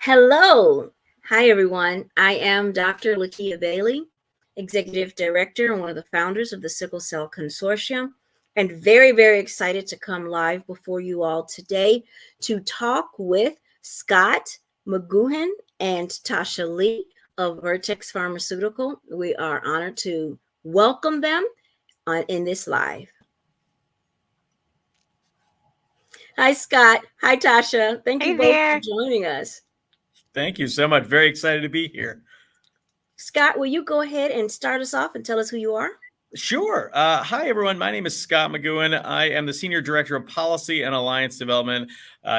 Hello. Hi, everyone. I am Dr. Lakia Bailey, Executive Director and one of the founders of the Sickle Cell Consortium, and very, very excited to come live before you all today to talk with Scott McGoohan and Tasha Lee of Vertex Pharmaceutical. We are honored to welcome them in this live. Hi, Scott. Hi, Tasha. Thank you Hey both for there. joining us. Thank you so much. Very excited to be here. Scott, will you go ahead and start us off and tell us who you are? Sure. Hi, everyone. My name is Scott McGoohan. I am the Senior Director of Policy and Alliance Development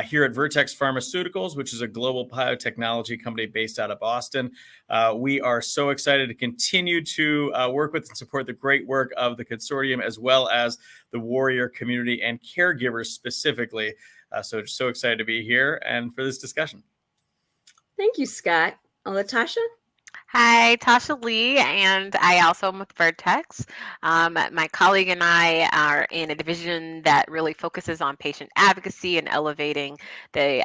here at Vertex Pharmaceuticals, which is a global biotechnology company based out of Boston. We are so excited to continue to work with and support the great work of the consortium, as well as the warrior community and caregivers specifically. So excited to be here and for this discussion. Thank you, Scott. Latasha? Hi, Tasha Lee, and I also am with Vertex. My colleague and I are in a division that really focuses on patient advocacy and elevating the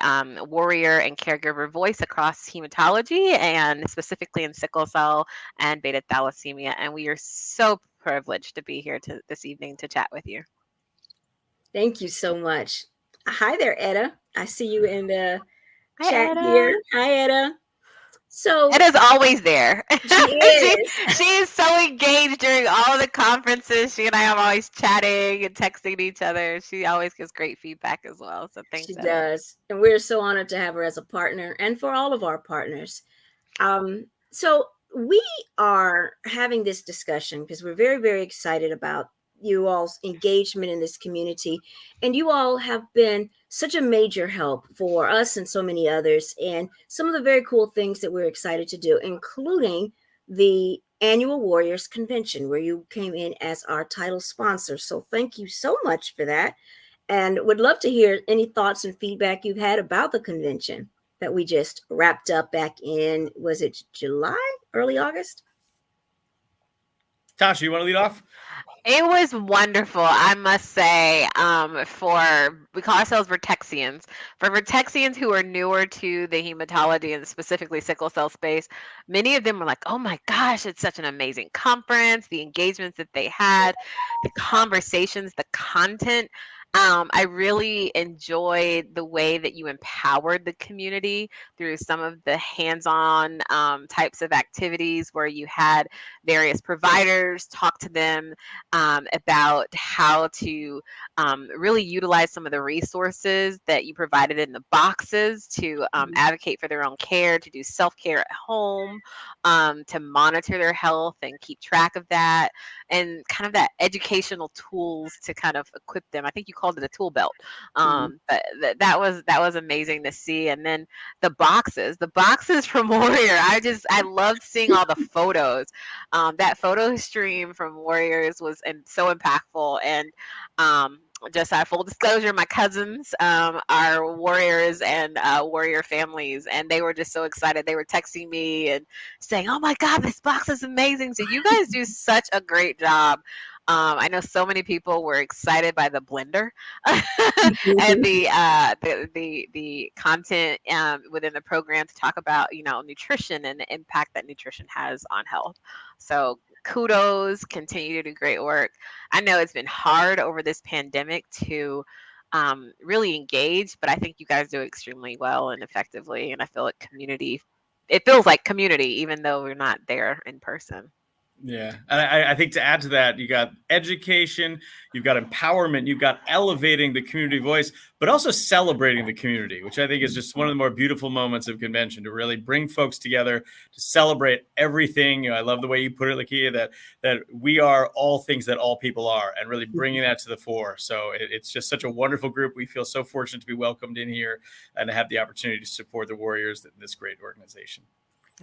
warrior and caregiver voice across hematology, and specifically in sickle cell and beta thalassemia. And we are so privileged to be here this evening to chat with you. Thank you so much. Hi there, Etta. I see you in the Hi, chat Etta. here. Hi, Etta. So Etta's always there. she is. She is so engaged during all the conferences. She and I are always chatting and texting each other. She always gives great feedback as well. So She thanks, Etta. does. And we're so honored to have her as a partner and for all of our partners. So we are having this discussion because we're very, very excited about you all's engagement in this community. And you all have been such a major help for us and so many others. And some of the very cool things that we're excited to do, including the annual Warriors Convention, where you came in as our title sponsor. So thank you so much for that. And would love to hear any thoughts and feedback you've had about the convention that we just wrapped up back in, was it July, early August? Tasha, you want to lead off? It was wonderful, I must say. We call ourselves Vertexians. For Vertexians who are newer to the hematology and specifically sickle cell space, many of them were like, "Oh my gosh, it's such an amazing conference! The engagements that they had, the conversations, the content." I really enjoyed the way that you empowered the community through some of the hands-on types of activities where you had various providers talk to them about how to really utilize some of the resources that you provided in the boxes to advocate for their own care, to do self care at home, to monitor their health and keep track of that, and kind of that educational tools to kind of equip them. I think you called it a tool belt, but that was amazing to see. And then the boxes from Warrior. I loved seeing all the photos. That photo stream from Warriors was so impactful. And just full disclosure, my cousins are warriors and warrior families, and they were just so excited. They were texting me and saying, "Oh my God, this box is amazing!" So you guys do such a great job. I know so many people were excited by the blender and the content within the program to talk about nutrition and the impact that nutrition has on health. So kudos, continue to do great work. I know it's been hard over this pandemic to really engage, but I think you guys do extremely well and effectively. And I feel like it feels like community, even though we're not there in person. Yeah. And I think to add to that, you got education, you've got empowerment, you've got elevating the community voice, but also celebrating the community, which I think is just one of the more beautiful moments of convention, to really bring folks together to celebrate everything. I love the way you put it, Lakia, that we are all things that all people are, and really bringing that to the fore. So it's just such a wonderful group. We feel so fortunate to be welcomed in here and to have the opportunity to support the Warriors in this great organization.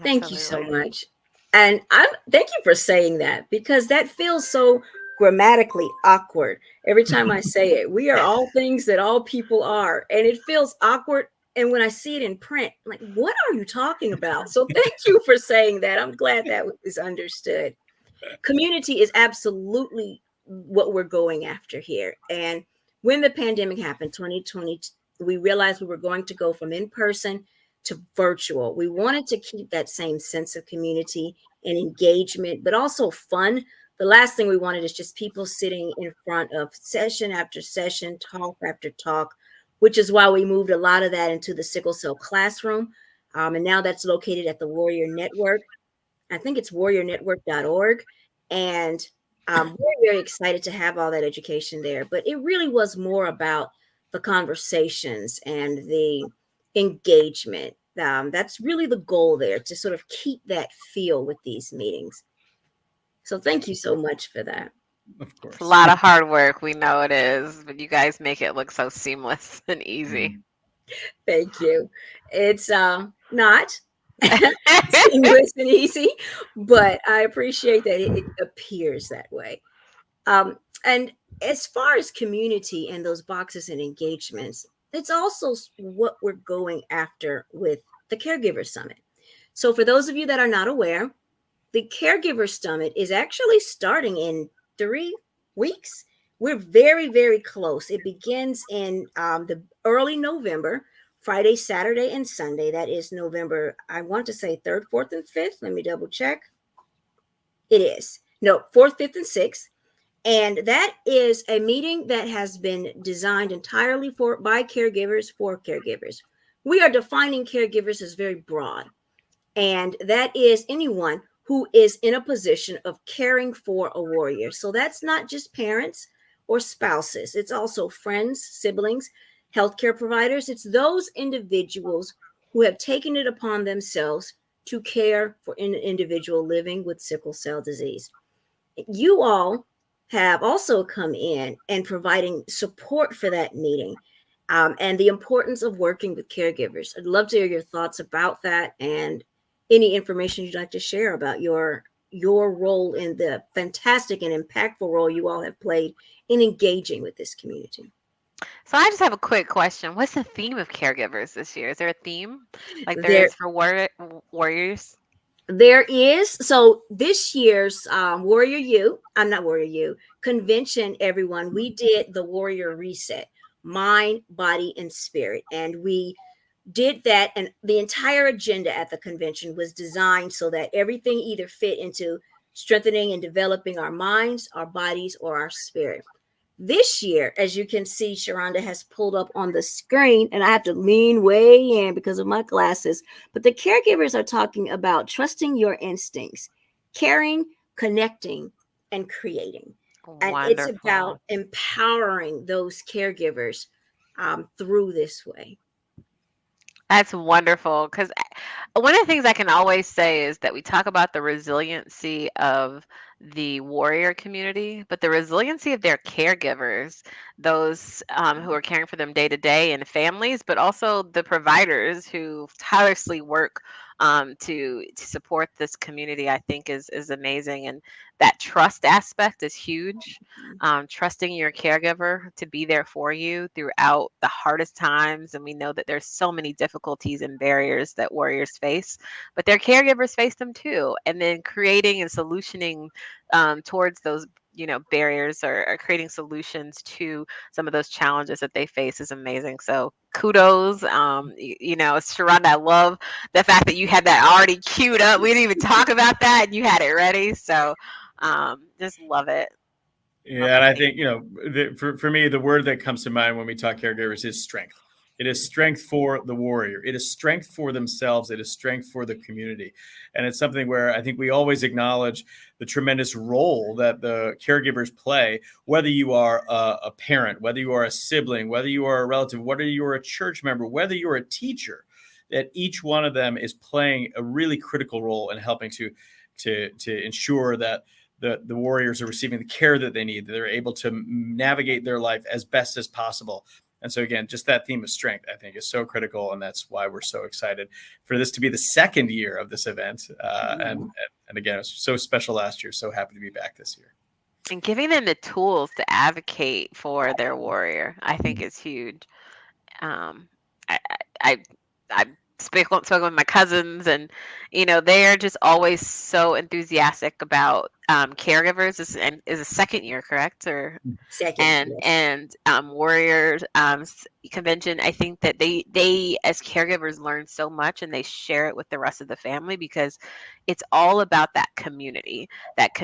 Thank you so much. And thank you for saying that, because that feels so grammatically awkward every time I say it. We are all things that all people are. And it feels awkward. And when I see it in print, I'm like, what are you talking about? So thank you for saying that. I'm glad that is understood. Community is absolutely what we're going after here. And when the pandemic happened, 2020, we realized we were going to go from in person to virtual. We wanted to keep that same sense of community and engagement, but also fun. The last thing we wanted is just people sitting in front of session after session, talk after talk, which is why we moved a lot of that into the sickle cell classroom. And now that's located at the Warrior Network. I think it's warriornetwork.org. And we're very excited to have all that education there. But it really was more about the conversations and the engagement. That's really the goal there, to sort of keep that feel with these meetings. So thank you so much for that. Of It's a course. lot of hard work. We know it is, but you guys make it look so seamless and easy. Thank you. It's not seamless and easy, but I appreciate that it appears that way. And as far as community and those boxes and engagements, it's also what we're going after with the Caregiver Summit. So, for those of you that are not aware, the Caregiver Summit is actually starting in 3 weeks. We're very, very close. It begins in the early November, Friday, Saturday, and Sunday. That is November, I want to say 3rd, 4th, and 5th. Let me double check. It is. No, 4th, 5th, and 6th. And that is a meeting that has been designed entirely by caregivers for caregivers. We are defining caregivers as very broad, and that is anyone who is in a position of caring for a warrior. So that's not just parents or spouses, it's also friends, siblings, healthcare providers. It's those individuals who have taken it upon themselves to care for an individual living with sickle cell disease. You all have also come in and providing support for that meeting, and the importance of working with caregivers. I'd love to hear your thoughts about that and any information you'd like to share about your role in the fantastic and impactful role you all have played in engaging with this community. So I just have a quick question. What's the theme of caregivers this year? Is there a theme like there There is for warriors? There is. So this year's Warrior U, I'm not Warrior U, convention, everyone, we did the Warrior Reset, mind, body, and spirit. And we did that. And the entire agenda at the convention was designed so that everything either fit into strengthening and developing our minds, our bodies, or our spirit. This year, as you can see, Sharonda has pulled up on the screen, and I have to lean way in because of my glasses. But the caregivers are talking about trusting your instincts, caring, connecting, and creating. And it's about Wonderful. empowering those caregivers through this way. That's wonderful because one of the things I can always say is that we talk about the resiliency of the warrior community, but the resiliency of their caregivers, those who are caring for them day to day and families, but also the providers who tirelessly work to support this community, I think is amazing. And that trust aspect is huge. Trusting your caregiver to be there for you throughout the hardest times. And we know that there's so many difficulties and barriers that warriors face, but their caregivers face them too. And then creating and solutioning towards those barriers or creating solutions to some of those challenges that they face is amazing. So kudos. Sharonda, I love the fact that you had that already queued up. We didn't even talk about that and you had it ready. So just love it. Love Yeah, to and I see. think, for me, the word that comes to mind when we talk caregivers is strength. It is strength for the warrior. It is strength for themselves. It is strength for the community. And it's something where I think we always acknowledge the tremendous role that the caregivers play, whether you are a parent, whether you are a sibling, whether you are a relative, whether you are a church member, whether you're a teacher, that each one of them is playing a really critical role in helping to ensure that the warriors are receiving the care that they need, that they're able to navigate their life as best as possible. And so again, just that theme of strength, I think, is so critical, and that's why we're so excited for this to be the second year of this event. And again, it was so special last year. So happy to be back this year. And giving them the tools to advocate for their warrior, I think is huge. Um, I, I, I spoken with my cousins, and they are just always so enthusiastic about caregivers. And is a second year, correct? Or Second, and yes. and Warriors convention. I think that they as caregivers learn so much, and they share it with the rest of the family, because it's all about that community that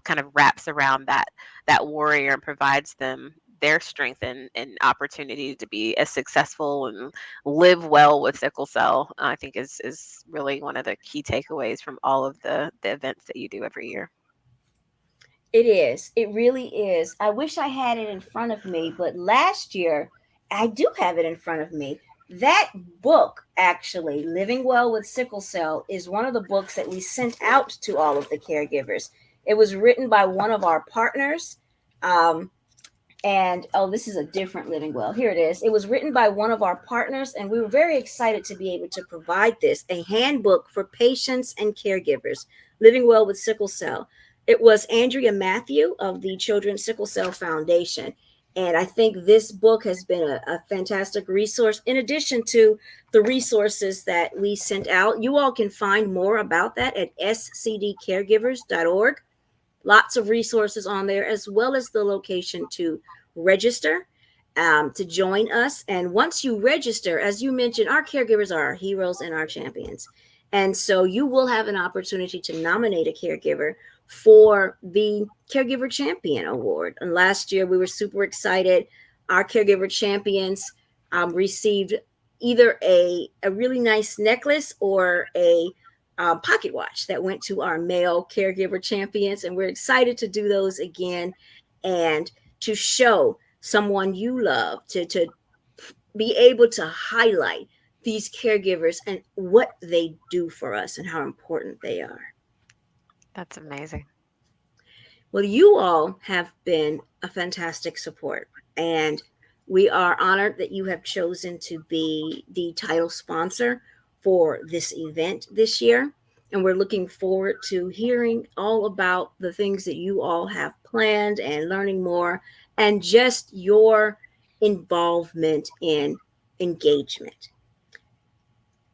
kind of wraps around that warrior and provides them their strength and opportunity to be as successful and live well with sickle cell. I think is really one of the key takeaways from all of the events that you do every year. It is. It really is. I wish I had it in front of me, but last year, I do have it in front of me. That book, actually, Living Well with Sickle Cell, is one of the books that we sent out to all of the caregivers. It was written by one of our partners. Um, and oh, this is a different Living Well. Here it is. It was written by one of our partners, and we were very excited to be able to provide this, a handbook for patients and caregivers, Living Well with Sickle Cell. It was Andrea Matthew of the Children's Sickle Cell Foundation. And I think this book has been a fantastic resource, in addition to the resources that we sent out. You all can find more about that at scdcaregivers.org. Lots of resources on there, as well as the location to register, to join us. And once you register, as you mentioned, our caregivers are our heroes and our champions. And so you will have an opportunity to nominate a caregiver for the Caregiver Champion Award. And last year we were super excited. Our caregiver champions received either a really nice necklace or a pocket watch that went to our male caregiver champions. And we're excited to do those again and to show someone you love, to be able to highlight these caregivers and what they do for us and how important they are. That's amazing. Well, you all have been a fantastic support, and we are honored that you have chosen to be the title sponsor for this event this year. And we're looking forward to hearing all about the things that you all have planned and learning more, and just your involvement in engagement.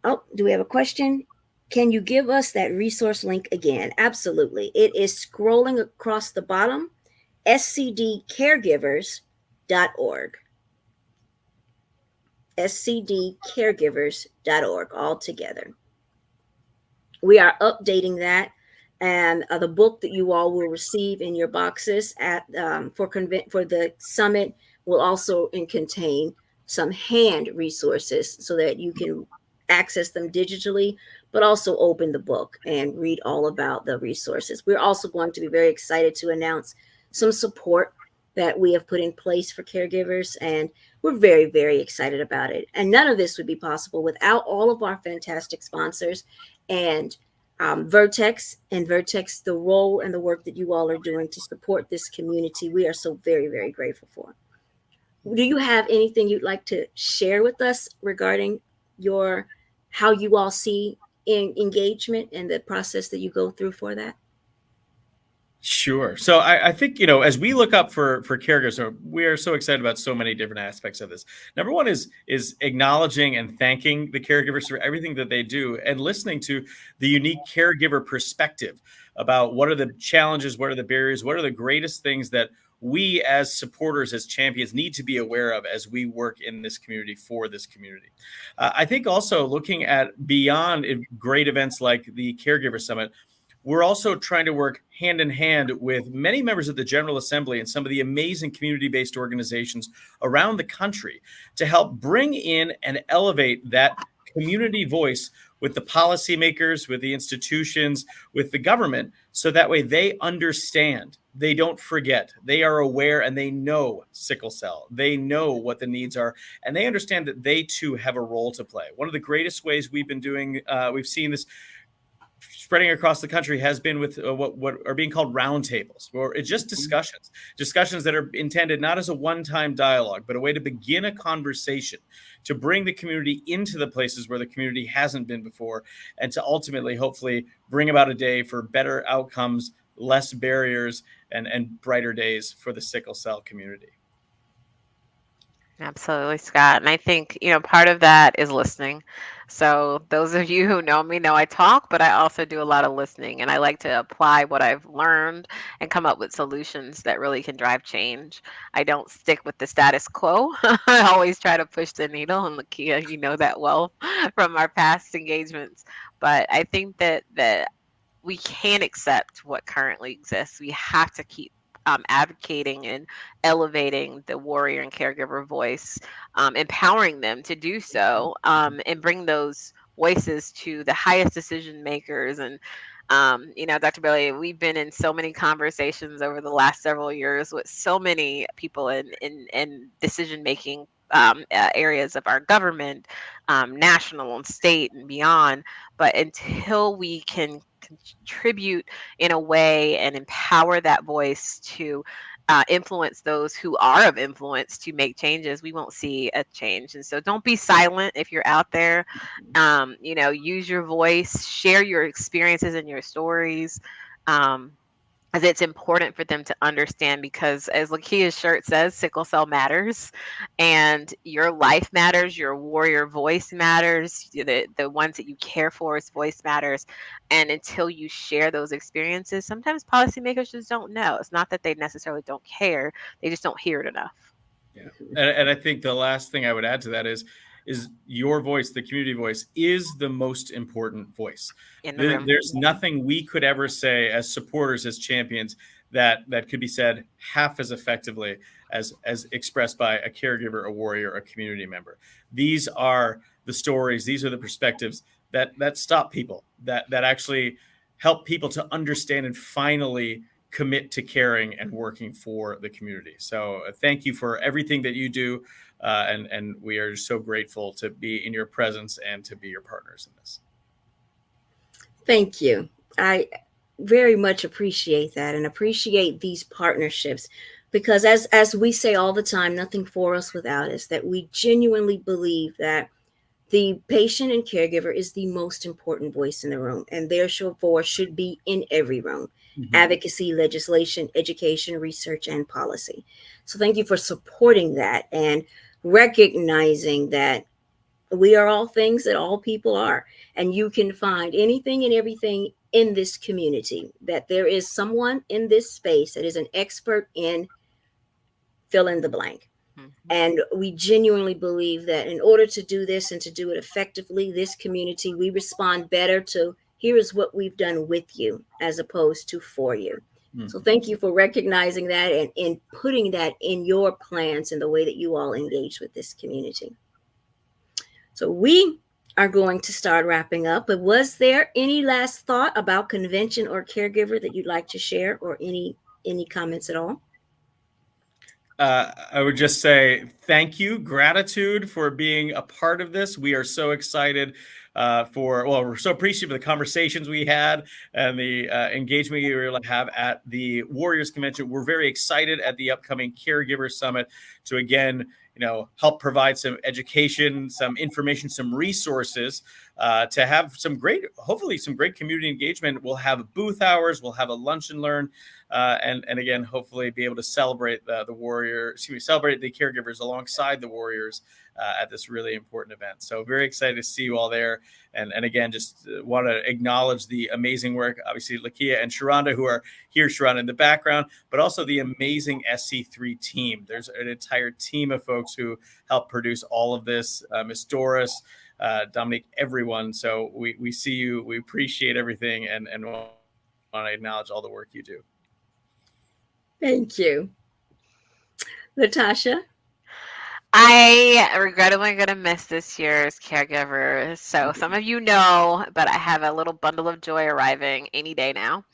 Oh, do we have a question? Can you give us that resource link again? Absolutely. It is scrolling across the bottom, scdcaregivers.org. scdcaregivers.org, all together. We are updating that, and the book that you all will receive in your boxes at for the summit will also contain some hand resources so that you can access them digitally, but also open the book and read all about the resources. We're also going to be very excited to announce some support that we have put in place for caregivers, and we're very, very excited about it. And none of this would be possible without all of our fantastic sponsors and Vertex, the role and the work that you all are doing to support this community. We are so very, very grateful for. Do you have anything you'd like to share with us regarding your how you all see engagement and the process that you go through for that? Sure. So I think, as we look up for caregivers, we are so excited about so many different aspects of this. Number one is acknowledging and thanking the caregivers for everything that they do, and listening to the unique caregiver perspective about what are the challenges, what are the barriers, what are the greatest things that we as supporters, as champions, need to be aware of as we work in this community for this community. I think also looking at beyond great events like the Caregiver Summit, we're also trying to work hand in hand with many members of the General Assembly and some of the amazing community-based organizations around the country to help bring in and elevate that community voice with the policymakers, with the institutions, with the government, so that way they understand, they don't forget, they are aware, and they know sickle cell. They know what the needs are, and they understand that they too have a role to play. One of the greatest ways we've been doing, we've seen this spreading across the country, has been with what are being called roundtables, or it's just discussions that are intended not as a one-time dialogue, but a way to begin a conversation, to bring the community into the places where the community hasn't been before, and to ultimately, hopefully, bring about a day for better outcomes, less barriers, and brighter days for the sickle cell community. Absolutely, Scott. And I think, part of that is listening. So, those of you who know me know I talk, but I also do a lot of listening. And I like to apply what I've learned and come up with solutions that really can drive change. I don't stick with the status quo. I always try to push the needle. And Lakia, you know that well from our past engagements. But I think that we can't accept what currently exists. We have to keep advocating and elevating the warrior and caregiver voice, empowering them to do so, and bring those voices to the highest decision makers. And Dr. Bailey, we've been in so many conversations over the last several years with so many people in decision making areas of our government, national and state and beyond. But until we can contribute in a way and empower that voice to influence those who are of influence to make changes, we won't see a change. And so don't be silent if you're out there. Use your voice, share your experiences and your stories. As it's important for them to understand, because as Lakia's shirt says, sickle cell matters, and your life matters, your warrior voice matters, the ones that you care for's voice matters. And until you share those experiences, sometimes policymakers just don't know. It's not that they necessarily don't care, they just don't hear it enough. Yeah. And I think the last thing I would add to that is your voice, the community voice, is the most important voice. In the room. There's nothing we could ever say as supporters, as champions, that could be said half as effectively as expressed by a caregiver, a warrior, a community member. These are the stories, these are the perspectives that stop people, that actually help people to understand and finally commit to caring and working for the community. So thank you for everything that you do. And we are so grateful to be in your presence and to be your partners in this. Thank you. I very much appreciate that and appreciate these partnerships, because as we say all the time, nothing for us without us, that we genuinely believe that the patient and caregiver is the most important voice in the room, and therefore should be in every room. Mm-hmm. Advocacy, legislation, education, research, and policy. So thank you for supporting that and recognizing that we are all things that all people are. And you can find anything and everything in this community, that there is someone in this space that is an expert in fill in the blank. And we genuinely believe that in order to do this and to do it effectively, this community, we respond better to here is what we've done with you as opposed to for you. Mm-hmm. So thank you for recognizing that and in putting that in your plans and the way that you all engage with this community. So we are going to start wrapping up, but was there any last thought about convention or caregiver that you'd like to share, or any comments at all? I would just say thank you, gratitude for being a part of this. We are so excited we're so appreciative of the conversations we had and the engagement we were able to have at the Warriors Convention. We're very excited at the upcoming Caregiver Summit to, again, help provide some education, some information, some resources to have hopefully some great community engagement. We'll have booth hours, we'll have a lunch and learn, and again, hopefully be able to celebrate celebrate the caregivers alongside the warriors at this really important event. So very excited to see you all there. And again, just want to acknowledge the amazing work, obviously, Lakia and Sharonda, who are here, Sharonda in the background, but also the amazing SC3 team. There's an entire team of folks who help produce all of this, Miss Doris, Dominique, everyone. So we see you, we appreciate everything, and want to acknowledge all the work you do. Thank you. Natasha? I regrettably going to miss this year's caregiver. So some of you know, but I have a little bundle of joy arriving any day now.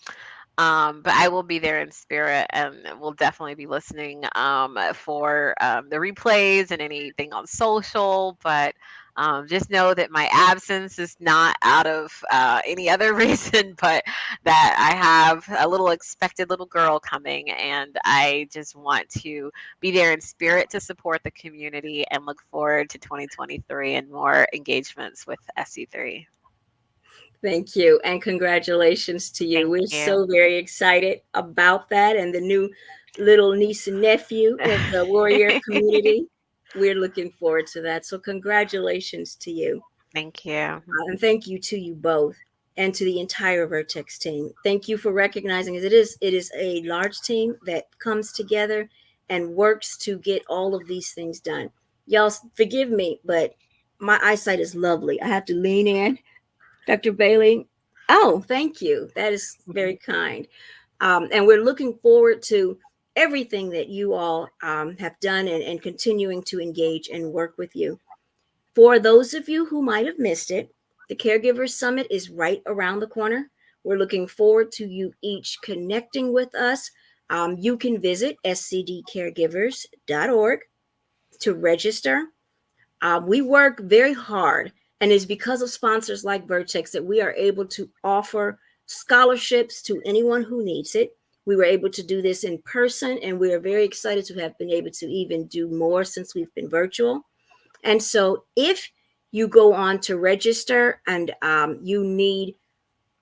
But I will be there in spirit, and we'll definitely be listening for the replays and anything on social. But just know that my absence is not out of any other reason, but that I have a little expected little girl coming, and I just want to be there in spirit to support the community and look forward to 2023 and more engagements with SC3. Thank you. And congratulations to you. We're so very excited about that and the new little niece and nephew of the warrior community. we're looking forward to that. So congratulations to you. Thank you. And thank you to you both and to the entire Vertex team. Thank you for recognizing it is a large team that comes together and works to get all of these things done. Y'all forgive me, but my eyesight is lovely. I have to lean in. Dr. Bailey. Oh, thank you. That is very kind. And we're looking forward to everything that you all have done and continuing to engage and work with you. For those of you who might have missed it, the Caregiver Summit is right around the corner. We're looking forward to you each connecting with us. You can visit scdcaregivers.org to register. We work very hard, and it's because of sponsors like Vertex that we are able to offer scholarships to anyone who needs it. We were able to do this in person, and we are very excited to have been able to even do more since we've been virtual. And so if you go on to register and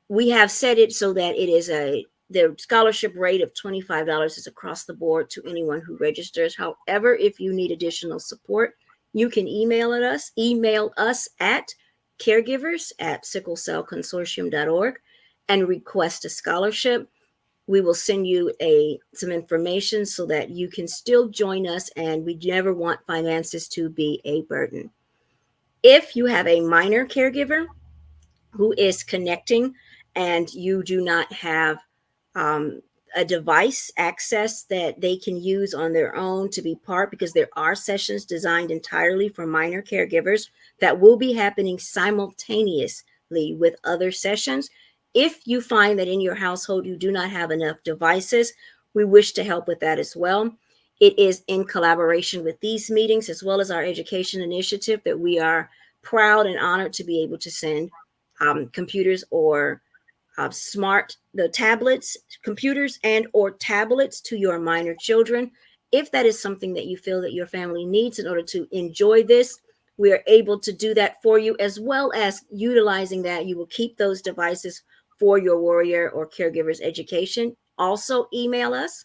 we have set it so that the scholarship rate of $25 is across the board to anyone who registers. However, if you need additional support, you can email us at caregivers@sicklecellconsortium.org and request a scholarship. We will send you some information so that you can still join us, and we never want finances to be a burden. If you have a minor caregiver who is connecting and you do not have um, a device access that they can use on their own to be part, because there are sessions designed entirely for minor caregivers that will be happening simultaneously with other sessions. If you find that in your household you do not have enough devices, we wish to help with that as well. It is in collaboration with these meetings as well as our education initiative that we are proud and honored to be able to send computers or computers and or tablets to your minor children. If that is something that you feel that your family needs in order to enjoy this, we are able to do that for you, as well as utilizing that. You will keep those devices for your warrior or caregiver's education. Also email us.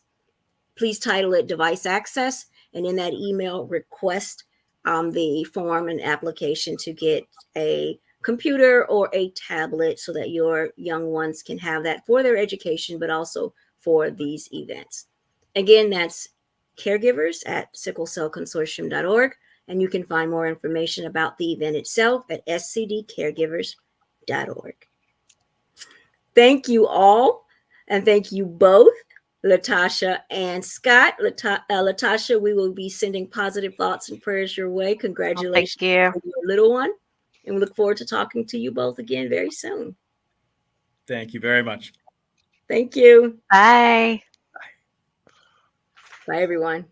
Please title it Device Access, and in that email, request the form and application to get a computer or a tablet so that your young ones can have that for their education, but also for these events. Again, that's caregivers@sicklecellconsortium.org, and you can find more information about the event itself at scdcaregivers.org. Thank you all, and thank you both, Latasha and Scott. Latasha, we will be sending positive thoughts and prayers your way. Well, Congratulations thank you. on your little one. And we look forward to talking to you both again very soon. Thank you very much. Thank you. Bye. Bye, everyone.